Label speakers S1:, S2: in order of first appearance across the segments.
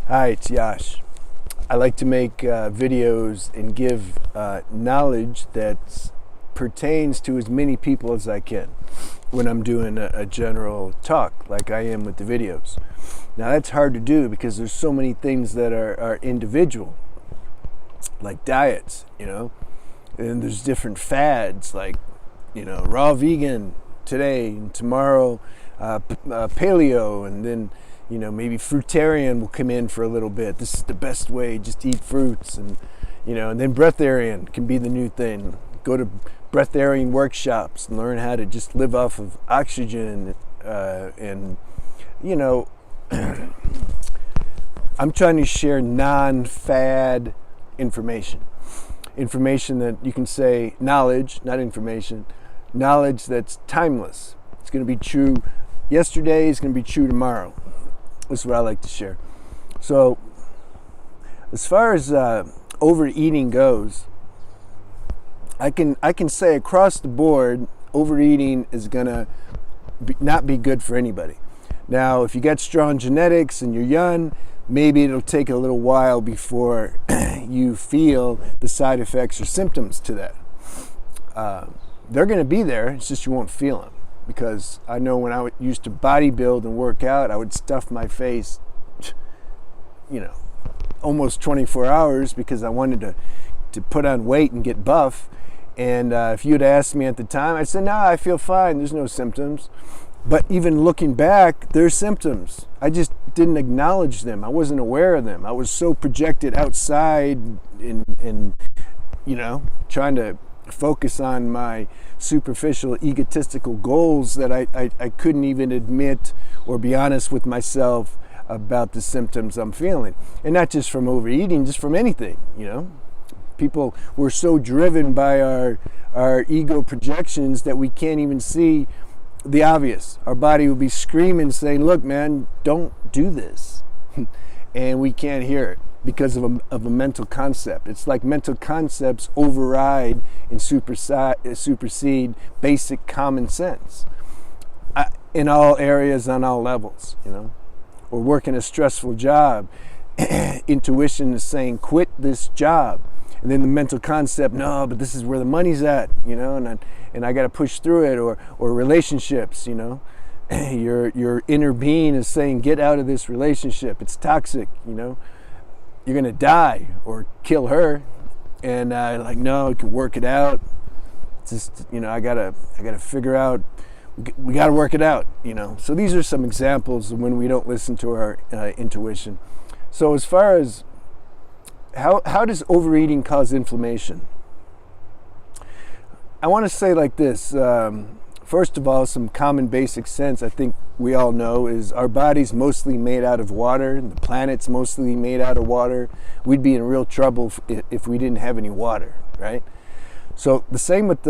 S1: Hi, it's Yash. I like to make videos and give knowledge that pertains to as many people as I can when I'm doing a general talk like I am with the videos. Now that's hard to do because there's so many things that are individual, like diets, and there's different fads like, raw vegan today and tomorrow paleo, and then maybe fruitarian will come in for a little bit. This is the best way, just eat fruits, and then breatharian can be the new thing. Go to breatharian workshops and learn how to just live off of oxygen, and I'm trying to share non-fad information that you can say knowledge, not information, knowledge that's timeless. It's going to be true yesterday, is going to be true tomorrow. This is what I like to share. So as far as overeating goes, I can say across the board, overeating is gonna not be good for anybody. Now, if you got strong genetics and you're young, maybe it'll take a little while before you feel the side effects or symptoms to that. They're gonna be there, it's just you won't feel them. Because I know when I used to bodybuild and work out, I would stuff my face, almost 24 hours because I wanted to put on weight and get buff. And if you'd asked me at the time, I'd say, no, I feel fine. There's no symptoms. But even looking back, there's symptoms. I just didn't acknowledge them. I wasn't aware of them. I was so projected outside and trying to focus on my superficial egotistical goals that I couldn't even admit or be honest with myself about the symptoms I'm feeling. And not just from overeating, just from anything, People were so driven by our ego projections that we can't even see the obvious. Our body would be screaming, saying, look, man, don't do this. And we can't hear it because of a mental concept. It's like mental concepts override and supersede basic common sense in all areas, on all levels, Or working a stressful job. Intuition is saying, quit this job. And then the mental concept, no, but this is where the money's at, and I got to push through it. Or relationships, your inner being is saying, get out of this relationship. It's toxic, You're gonna die or kill her, and no, you can work it out. It's just I gotta figure out. We gotta work it out, So these are some examples of when we don't listen to our intuition. So as far as how does overeating cause inflammation? I want to say like this. First of all, some common basic sense I think we all know is our body's mostly made out of water. The planet's mostly made out of water. We'd be in real trouble if we didn't have any water, right? So the same with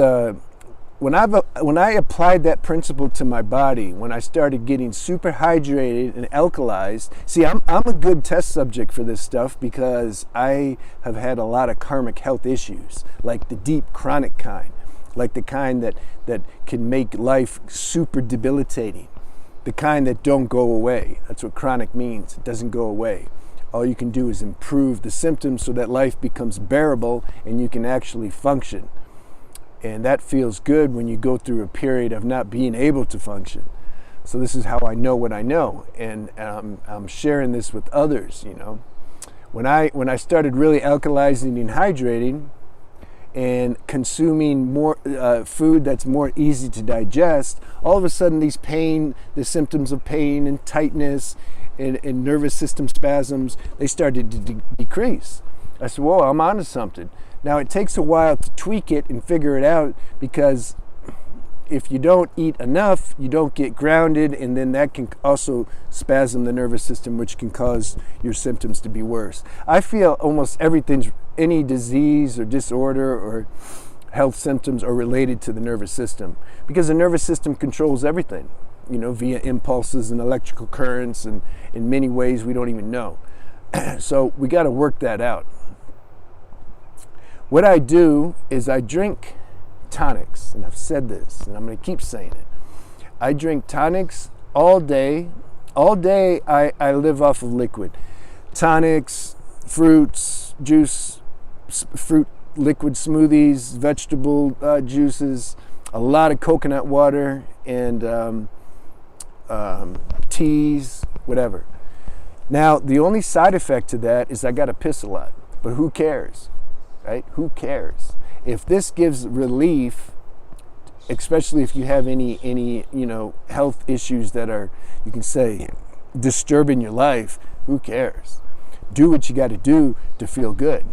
S1: when I applied that principle to my body, when I started getting super hydrated and alkalized. See, I'm a good test subject for this stuff because I have had a lot of karmic health issues, like the deep chronic kind. Like the kind that can make life super debilitating. The kind that don't go away. That's what chronic means. It doesn't go away. All you can do is improve the symptoms so that life becomes bearable and you can actually function. And that feels good when you go through a period of not being able to function. So this is how I know what I know. And I'm sharing this with others, When I started really alkalizing and hydrating, and consuming more food that's more easy to digest, all of a sudden the symptoms of pain and tightness and nervous system spasms, they started to decrease. I said, whoa, I'm onto something. Now it takes a while to tweak it and figure it out, because if you don't eat enough, you don't get grounded, and then that can also spasm the nervous system, which can cause your symptoms to be worse. I feel almost any disease or disorder or health symptoms are related to the nervous system, because the nervous system controls everything, via impulses and electrical currents, and in many ways we don't even know. So we got to work that out. What I do is I drink tonics, and I've said this, and I'm going to keep saying it. I drink tonics all day. All day I live off of liquid. tonics, fruits, juice, fruit liquid smoothies, vegetable juices, a lot of coconut water, and teas, whatever. Now, the only side effect to that is I got to piss a lot. But who cares, right? Who cares? If this gives relief, especially if you have any health issues that are, you can say, disturbing your life, who cares? Do what you got to do to feel good,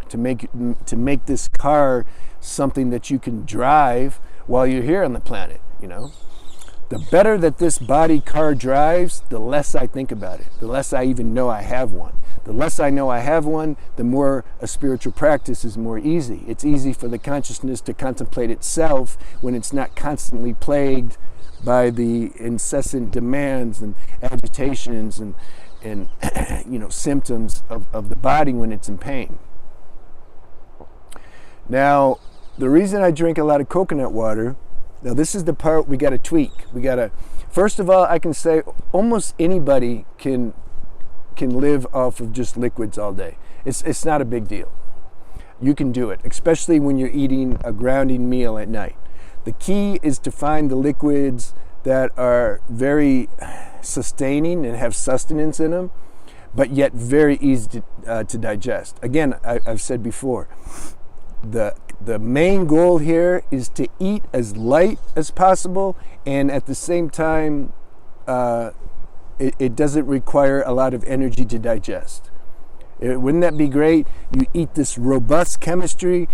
S1: to make this car something that you can drive while you're here on the planet, The better that this body car drives, the less I think about it, the less I even know I have one. The less I know I have one, the more a spiritual practice is more easy. It's easy for the consciousness to contemplate itself when it's not constantly plagued by the incessant demands and agitations and symptoms of the body when it's in pain. Now, the reason I drink a lot of coconut water, now this is the part we got to tweak. First of all, I can say almost anybody can live off of just liquids all day. It's not a big deal. You can do it, especially when you're eating a grounding meal at night. The key is to find the liquids that are very sustaining and have sustenance in them, but yet very easy to digest. Again, I've said before, the main goal here is to eat as light as possible, and at the same time, it doesn't require a lot of energy to digest. Wouldn't that be great? You eat this robust chemistry,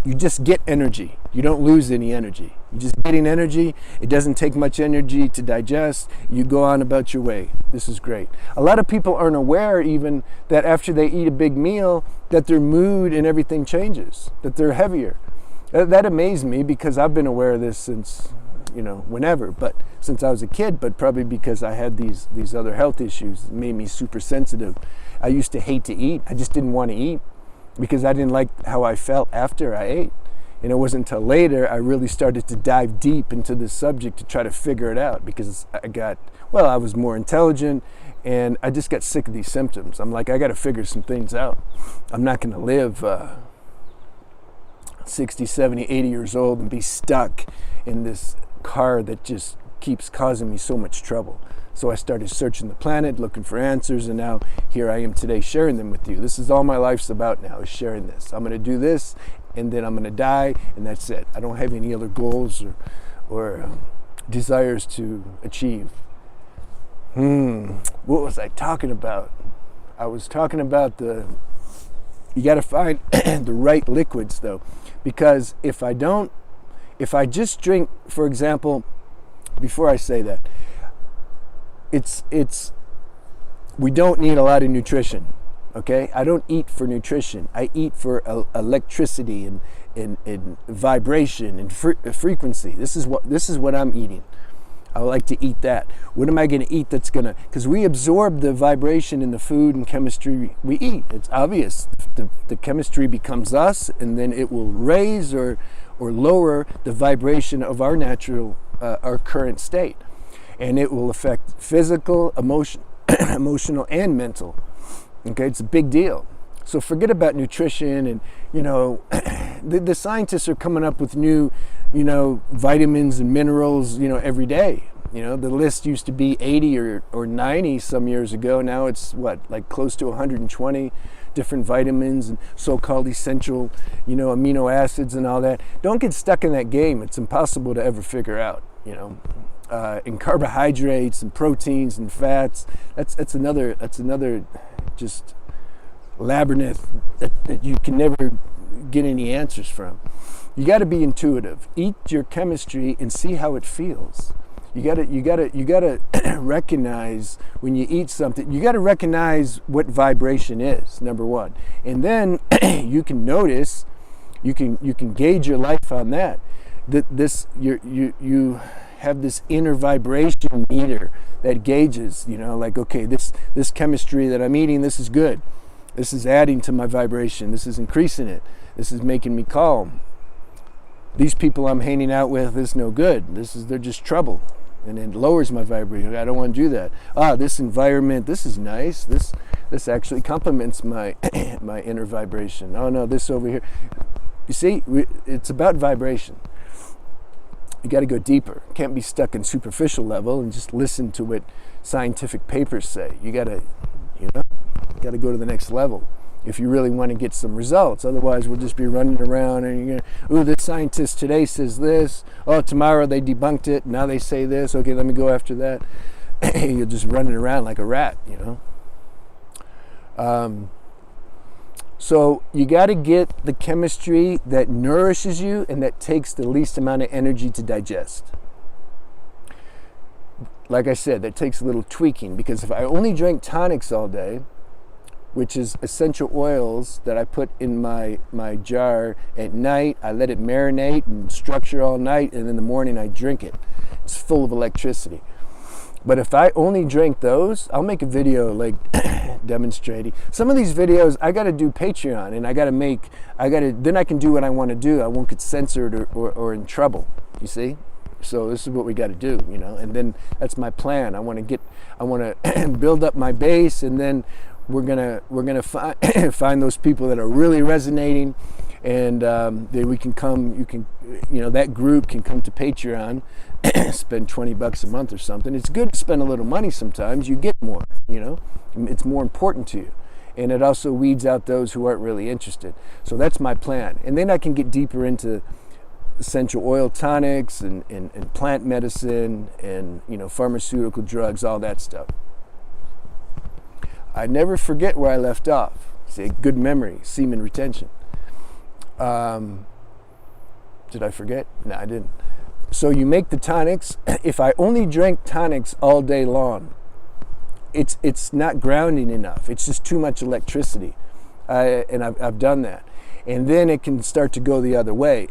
S1: you just get energy. You don't lose any energy. You're just getting energy. It doesn't take much energy to digest. You go on about your way. This is great. A lot of people aren't aware even that after they eat a big meal, that their mood and everything changes, that they're heavier. That amazed me because I've been aware of this since, whenever, but since I was a kid, but probably because I had these other health issues that made me super sensitive. I used to hate to eat. I just didn't want to eat because I didn't like how I felt after I ate. And it wasn't until later I really started to dive deep into this subject to try to figure it out, because I was more intelligent and I just got sick of these symptoms. I'm like, I got to figure some things out. I'm not going to live 60, 70, 80 years old and be stuck in this car that just keeps causing me so much trouble. So I started searching the planet, looking for answers, and now here I am today sharing them with you. This is all my life's about now, is sharing this. I'm going to do this, and then I'm going to die, and that's it. I don't have any other goals or desires to achieve. What was I talking about? I was talking about you got to find the right liquids, though, because if I just drink, for example, before I say that, we don't need a lot of nutrition, okay? I don't eat for nutrition. I eat for electricity and vibration and frequency. This is what I'm eating. I like to eat that. What am I going to eat that's going to... Because we absorb the vibration in the food and chemistry we eat. It's obvious. The chemistry becomes us, and then it will raise or lower the vibration of our our current state. And it will affect physical, emotional, and mental. Okay, it's a big deal. So forget about nutrition, and the scientists are coming up with new, vitamins and minerals, every day. The list used to be 80 or 90 some years ago. Now it's close to 120 different vitamins and so-called essential, amino acids and all that. Don't get stuck in that game. It's impossible to ever figure out, in carbohydrates and proteins and fats. That's another just labyrinth that you can never get any answers from. You got to be intuitive. Eat your chemistry and see how it feels. You gotta recognize when you eat something. You gotta recognize what vibration is, number one, and then you can notice. You can gauge your life on that. You have this inner vibration meter that gauges, okay, this chemistry that I'm eating, this is good. This is adding to my vibration. This is increasing it. This is making me calm. These people I'm hanging out with is no good. They're just trouble. and it lowers my vibration. I don't want to do that. This environment, this is nice. This actually complements my my inner vibration. Oh no, this over here. You see, it's about vibration. You got to go deeper. Can't be stuck in superficial level and just listen to what scientific papers say. You got to, got to go to the next level if you really want to get some results. Otherwise, we'll just be running around and you're gonna, this scientist today says this. Oh, tomorrow they debunked it. Now they say this. Okay, let me go after that. You're just running around like a rat, So you got to get the chemistry that nourishes you and that takes the least amount of energy to digest. Like I said, that takes a little tweaking, because if I only drank tonics all day, which is essential oils that I put in my jar at night, I let it marinate and structure all night, and in the morning I drink it. It's full of electricity. But if I only drank those, I'll make a video like demonstrating. Some of these videos I got to do Patreon, and then I can do what I want to do. I won't get censored or in trouble, you see? So this is what we got to do, and then that's my plan. I want to build up my base, and then we're gonna find those people that are really resonating, and then we can come. That group can come to Patreon, spend $20 a month or something. It's good to spend a little money sometimes. You get more. It's more important to you, and it also weeds out those who aren't really interested. So that's my plan, and then I can get deeper into essential oil tonics and plant medicine and pharmaceutical drugs, all that stuff. I never forget where I left off. See, good memory, semen retention. Did I forget? No, I didn't. So you make the tonics. If I only drank tonics all day long, it's not grounding enough. It's just too much electricity, and I've done that. And then it can start to go the other way.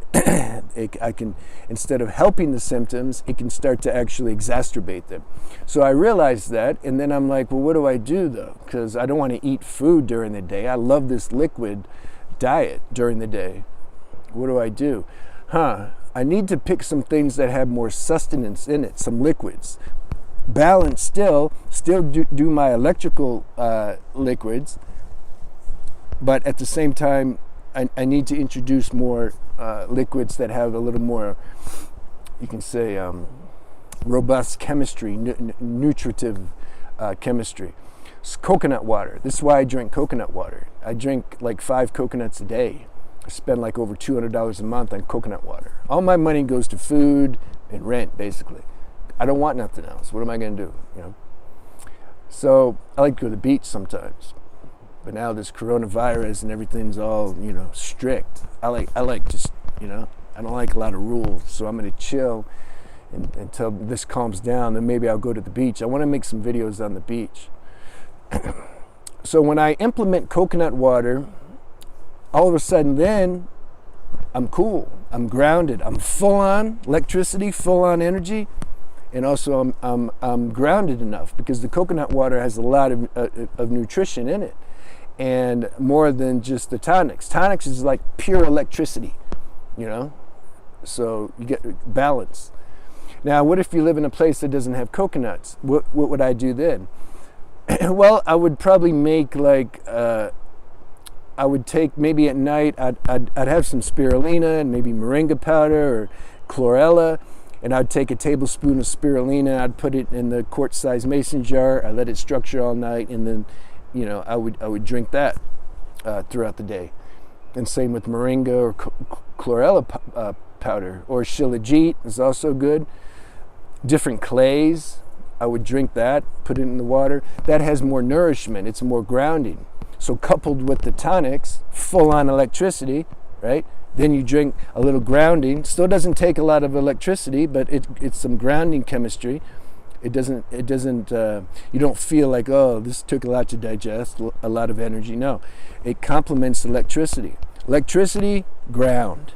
S1: Instead of helping the symptoms, it can start to actually exacerbate them. So I realized that, and then I'm like, well, what do I do though? Because I don't want to eat food during the day. I love this liquid diet during the day. What do I do? I need to pick some things that have more sustenance in it, some liquids. Balance still do my electrical liquids, but at the same time, I need to introduce more liquids that have a little more, you can say, robust chemistry, nutritive chemistry. It's coconut water. This is why I drink coconut water. I drink like 5 coconuts a day. I spend like over $200 a month on coconut water. All my money goes to food and rent, basically. I don't want nothing else. What am I going to do? So I like to go to the beach sometimes. But now this coronavirus and everything's all, strict. I like just, I don't like a lot of rules. So I'm going to chill until this calms down. Then maybe I'll go to the beach. I want to make some videos on the beach. So when I implement coconut water, all of a sudden then I'm cool. I'm grounded. I'm full on electricity, full on energy. And also I'm grounded enough because the coconut water has a lot of nutrition in it. And more than just the tonics. Tonics is like pure electricity, so you get balance. Now, what if you live in a place that doesn't have coconuts? What would I do then? Well, I would probably make I would take, maybe at night, I'd have some spirulina and maybe moringa powder or chlorella, and I'd take a tablespoon of spirulina, I'd put it in the quart-sized mason jar, I let it structure all night, and then I would drink that throughout the day. And same with moringa or chlorella powder, or shilajit is also good. Different clays, I would drink that, put it in the water. That has more nourishment, it's more grounding. So coupled with the tonics, full on electricity, right? Then you drink a little grounding. Still doesn't take a lot of electricity, but it's some grounding chemistry. It doesn't, you don't feel like, oh, this took a lot to digest, a lot of energy. No, it complements electricity. Electricity, ground,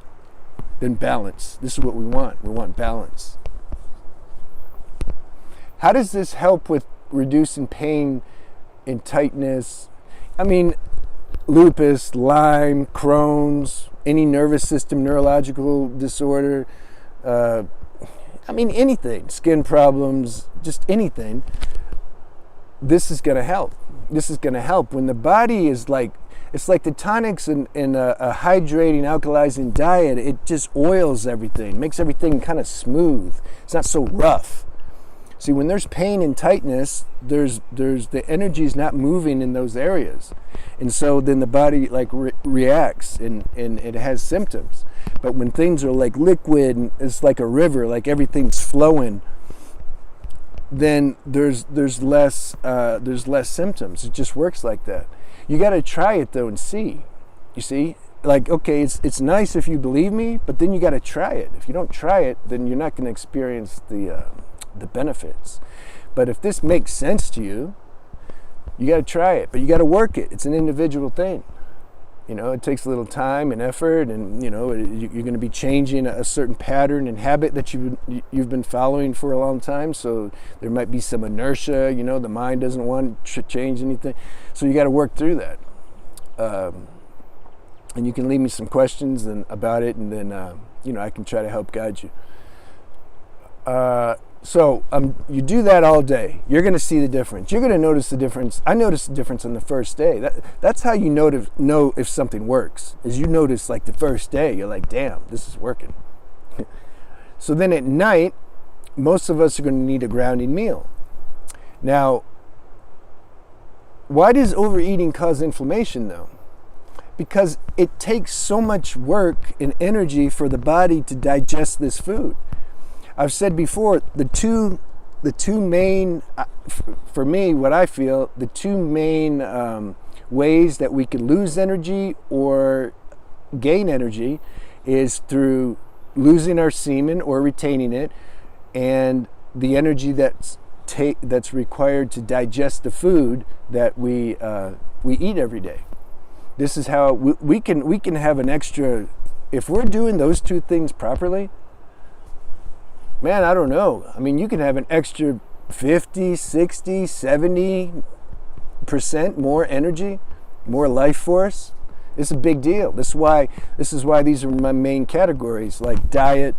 S1: then balance. This is what we want. We want balance. How does this help with reducing pain and tightness? I mean, lupus, Lyme, Crohn's, any nervous system, neurological disorder, I mean, anything, skin problems, just anything, this is going to help. This is going to help. When the body is like, it's like the tonics in a hydrating, alkalizing diet, it just oils everything, makes everything kind of smooth. It's not so rough. See, when there's pain and tightness, there's the energy is not moving in those areas. And so then the body like reacts and it has symptoms. But when things are like liquid, and it's like a river, like everything's flowing, then there's less symptoms. It just works like that. You got to try it though and see. You see, like, okay, it's nice if you believe me, but then you got to try it. If you don't try it, then you're not going to experience the benefits. But if this makes sense to you, you got to try it, but you got to work it. It's an individual thing. You know, it takes a little time and effort, and you know, you're going to be changing a certain pattern and habit that you've been following for a long time. So there might be some inertia. You know, the mind doesn't want to change anything, so you got to work through that. And you can leave me some questions about it, and then you know, I can try to help guide you. So you do that all day. You're going to see the difference. You're going to notice the difference. I noticed the difference on the first day. That's how you know if something works. Is you notice like the first day, you're like, damn, this is working. So then at night, most of us are going to need a grounding meal. Now, why does overeating cause inflammation though? Because it takes so much work and energy for the body to digest this food. I've said before, the two main, for me, what I feel, the two main ways that we can lose energy or gain energy is through losing our semen or retaining it, and the energy that's required to digest the food that we eat every day. This is how we can have an extra, if we're doing those two things properly. Man, I don't know. I mean, you can have an extra 50, 60, 70% more energy, more life force. It's a big deal. This is why these are my main categories, like diet.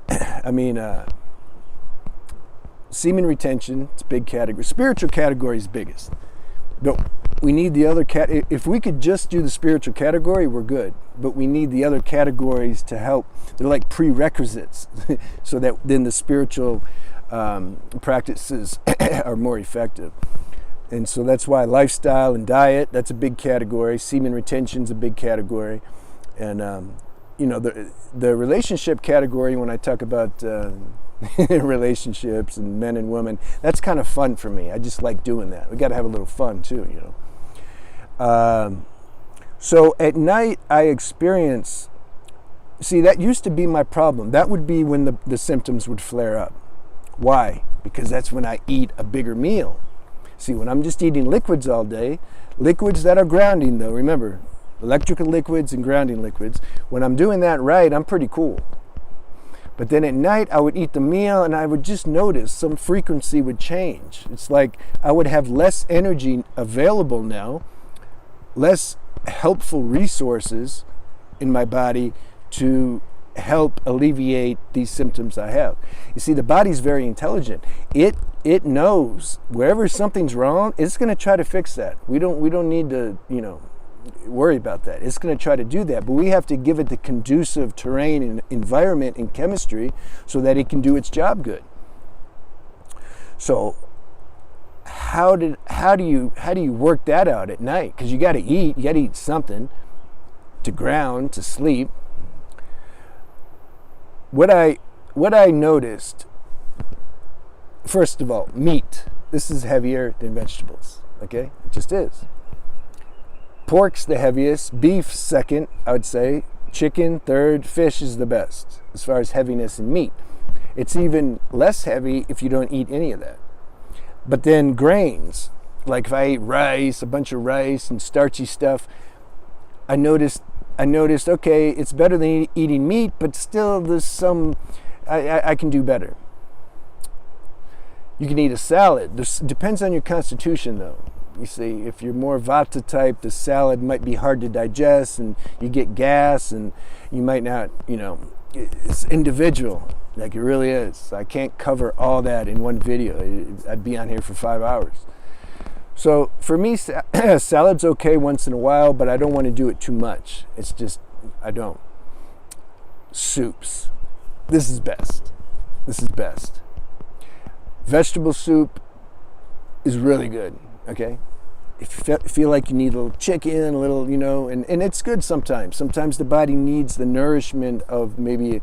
S1: I mean, semen retention, it's a big category. Spiritual category is biggest. But we need the other if we could just do the spiritual category, we're good. But we need the other categories to help. They're like prerequisites so that then the spiritual practices are more effective. And so that's why lifestyle and diet, that's a big category. Semen retention's a big category. And you know, the relationship category, when I talk about relationships and men and women, that's kind of fun for me. I just like doing that. We got to have a little fun too, you know. So at night I experience, see, that used to be my problem. That would be when the symptoms would flare up. Why? Because that's when I eat a bigger meal. See, when I'm just eating liquids all day, liquids that are grounding though, remember, electrical liquids and grounding liquids, when I'm doing that right, I'm pretty cool. But then at night, I would eat the meal and I would just notice some frequency would change. It's like I would have less energy available now, less helpful resources in my body to help alleviate these symptoms I have. You see, the body's very intelligent. It knows wherever something's wrong, it's going to try to fix that. We don't need to, you know, worry about that. It's going to try to do that, but we have to give it the conducive terrain and environment and chemistry so that it can do its job good. So how do you work that out at night? Because you got to eat something to ground, to sleep. What I noticed, first of all, meat. This is heavier than vegetables. Okay, it just is. Pork's the heaviest, beef second, I would say, chicken third, fish is the best as far as heaviness in meat. It's even less heavy if you don't eat any of that. But then grains, like if I ate rice, a bunch of rice and starchy stuff, I noticed, okay, it's better than eating meat, but still there's some, I can do better. You can eat a salad. Depends on your constitution though. You see, if you're more Vata type, the salad might be hard to digest and you get gas and you might not, you know, it's individual. Like, it really is. I can't cover all that in one video. I'd be on here for 5 hours. So for me, salad's okay once in a while, but I don't want to do it too much. It's just, I don't. Soups. This is best. This is best. Vegetable soup is really good, okay? If you feel like you need a little chicken, a little, and it's good sometimes. Sometimes the body needs the nourishment of maybe,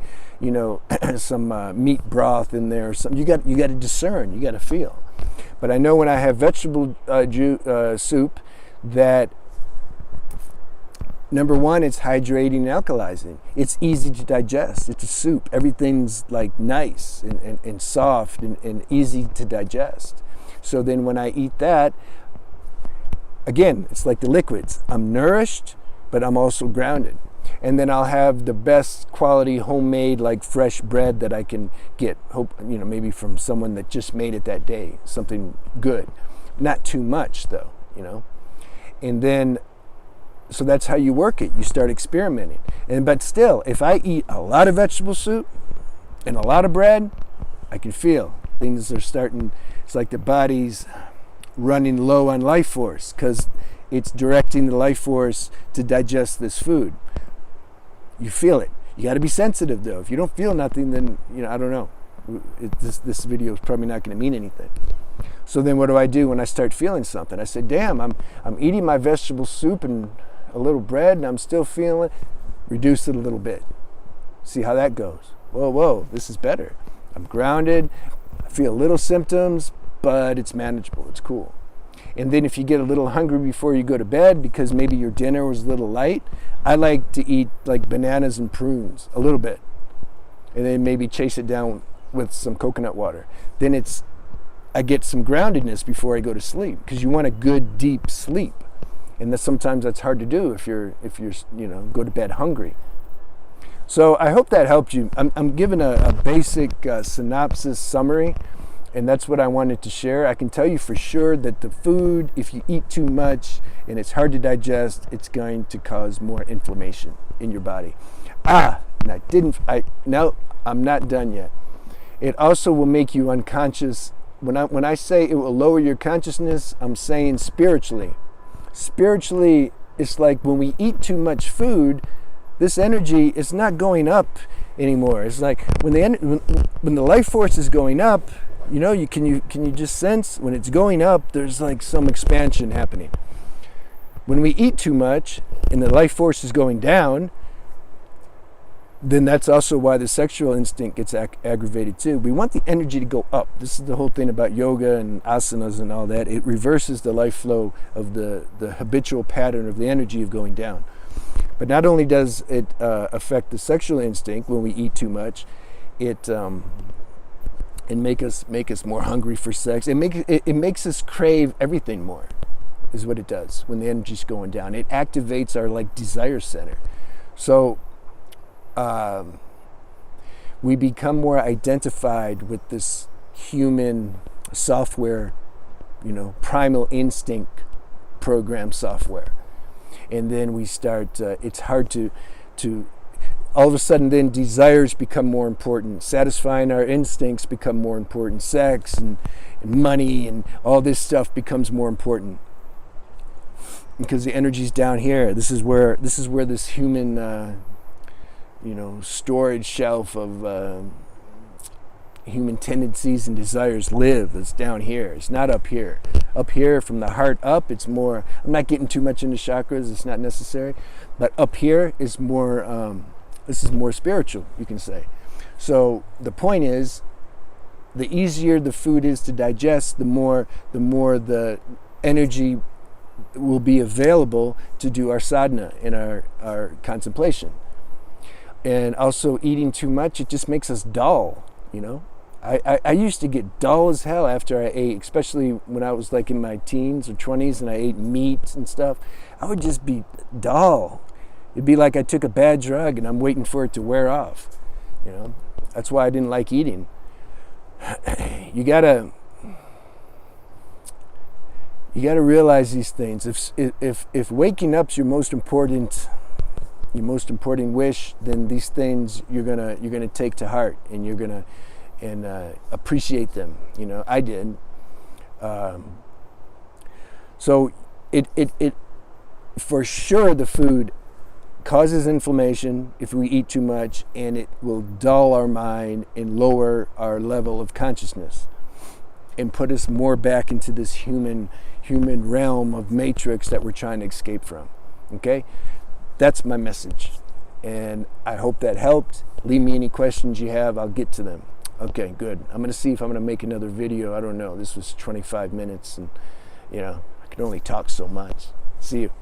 S1: some meat broth in there or something. You got to discern, you got to feel. But I know when I have vegetable soup that, number one, it's hydrating and alkalizing. It's easy to digest. It's a soup. Everything's like nice and soft and easy to digest. So then when I eat that, again, it's like the liquids. I'm nourished, but I'm also grounded. And then I'll have the best quality homemade, like fresh bread that I can get. Maybe from someone that just made it that day. Something good. Not too much though, And then, so that's how you work it. You start experimenting. But still, if I eat a lot of vegetable soup and a lot of bread, I can feel things are starting. It's like the body's running low on life force because it's directing the life force to digest this food. You feel it. You got to be sensitive though. If you don't feel nothing, then I don't know. This video is probably not going to mean anything. So then what do I do when I start feeling something? I say, damn, I'm eating my vegetable soup and a little bread and I'm still feeling it. Reduce it a little bit. See how that goes. Whoa, this is better. I'm grounded. I feel little symptoms, but it's manageable. It's cool. And then if you get a little hungry before you go to bed because maybe your dinner was a little light, I like to eat like bananas and prunes a little bit. And then maybe chase it down with some coconut water. Then I get some groundedness before I go to sleep because you want a good deep sleep. And sometimes that's hard to do if you're go to bed hungry. So I hope that helped you. I'm giving a basic synopsis summary. And that's what I wanted to share. I can tell you for sure that the food, if you eat too much and it's hard to digest, it's going to cause more inflammation in your body. No, I'm not done yet. It also will make you unconscious. When I say it will lower your consciousness, I'm saying spiritually. Spiritually, it's like when we eat too much food, this energy is not going up anymore. It's like when the life force is going up, can you just sense when it's going up, there's like some expansion happening. When we eat too much and the life force is going down, then that's also why the sexual instinct gets aggravated too. We want the energy to go up. This is the whole thing about yoga and asanas and all that. It reverses the life flow of the habitual pattern of the energy of going down. But not only does it affect the sexual instinct when we eat too much, it make us more hungry for sex. It makes us crave everything more, is what it does when the energy's going down. It activates our like desire center. So we become more identified with this human software, primal instinct program software. And then we start, it's hard to all of a sudden then desires become more important. Satisfying our instincts become more important. Sex and money and all this stuff becomes more important. Because the energy's down here. This is where this human storage shelf of human tendencies and desires live. It's down here. It's not up here. Up here from the heart up, it's more, I'm not getting too much into chakras, it's not necessary, but up here is more, this is more spiritual, you can say. So the point is, the easier the food is to digest, the more the energy will be available to do our sadhana and our contemplation. And also eating too much, it just makes us dull, I used to get dull as hell after I ate, especially when I was like in my teens or 20s and I ate meat and stuff. I would just be dull. It'd be like I took a bad drug and I'm waiting for it to wear off. That's why I didn't like eating. You gotta realize these things. If waking up's your most important your most important wish, then these things you're gonna take to heart, and you're gonna appreciate them. I did. So it for sure, the food causes inflammation if we eat too much, and it will dull our mind and lower our level of consciousness and put us more back into this human realm of matrix that we're trying to escape from. Okay? That's my message. And I hope that helped. Leave me any questions you have. I'll get to them. Okay, good. I'm going to see if I'm going to make another video. I don't know. This was 25 minutes, and I can only talk so much. See you.